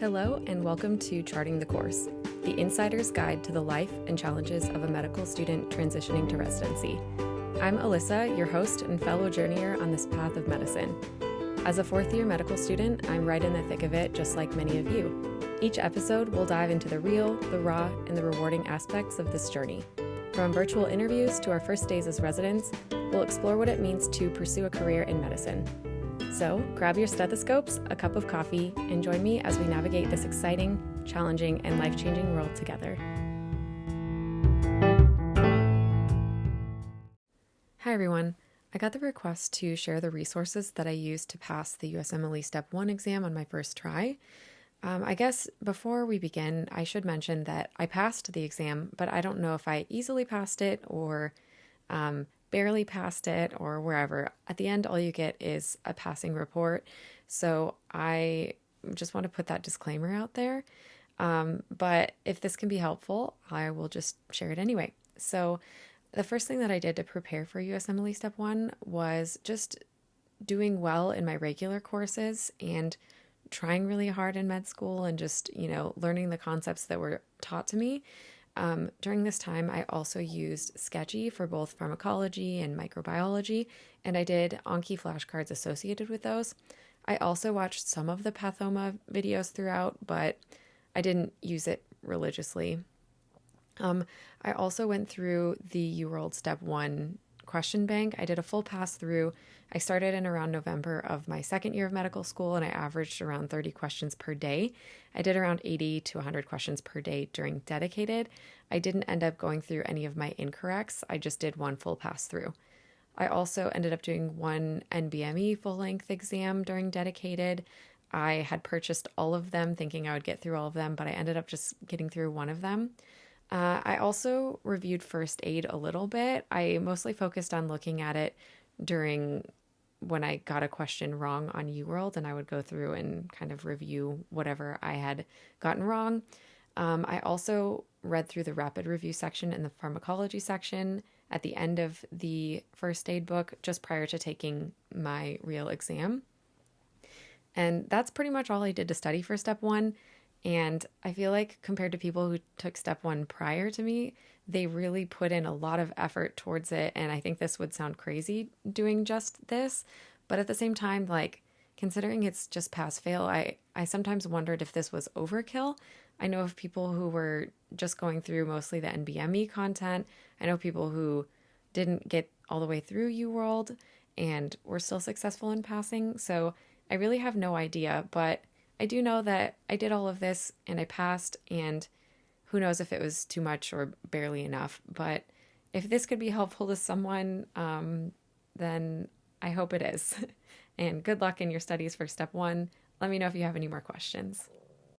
Hello and welcome to Charting the Course, the insider's guide to the life and challenges of a medical student transitioning to residency. I'm Alyssa, your host and fellow journeyer on this path of medicine. As a fourth-year medical student, I'm right in the thick of it, just like many of you. Each episode will dive into the real, the raw, and the rewarding aspects of this journey. From virtual interviews to our first days as residents, we'll explore what it means to pursue a career in medicine. So grab your stethoscopes, a cup of coffee, and join me as we navigate this exciting, challenging, and life-changing world together. Hi everyone. I got the request to share the resources that I used to pass the USMLE Step 1 exam on my first try. I guess before we begin, I should mention that I passed the exam, but I don't know if I easily passed it or barely passed it or wherever. At the end, all you get is a passing report. So I just want to put that disclaimer out there. But if this can be helpful, I will just share it anyway. So the first thing that I did to prepare for USMLE Step 1 was just doing well in my regular courses and trying really hard in med school and just, learning the concepts that were taught to me. During this time, I also used Sketchy for both pharmacology and microbiology, and I did Anki flashcards associated with those. I also watched some of the Pathoma videos throughout, but I didn't use it religiously. I also went through the UWorld Step 1 question bank. I did a full pass through. I started in around November of my second year of medical school, and I averaged around 30 questions per day. I did around 80 to 100 questions per day during dedicated. I didn't end up going through any of my incorrects. I just did one full pass through. I also ended up doing one NBME full-length exam during dedicated. I had purchased all of them thinking I would get through all of them, but I ended up just getting through one of them. I also reviewed first aid a little bit. I mostly focused on looking at it during when I got a question wrong on UWorld, and I would go through and kind of review whatever I had gotten wrong. I also read through the rapid review section and the pharmacology section at the end of the first aid book just prior to taking my real exam. And that's pretty much all I did to study for Step 1. And I feel like compared to people who took Step 1 prior to me, they really put in a lot of effort towards it. And I think this would sound crazy doing just this. But at the same time, considering it's just pass fail, I sometimes wondered if this was overkill. I know of people who were just going through mostly the NBME content. I know people who didn't get all the way through UWorld and were still successful in passing. So I really have no idea, but I do know that I did all of this and I passed, and who knows if it was too much or barely enough. But if this could be helpful to someone, then I hope it is. And good luck in your studies for Step 1. Let me know if you have any more questions.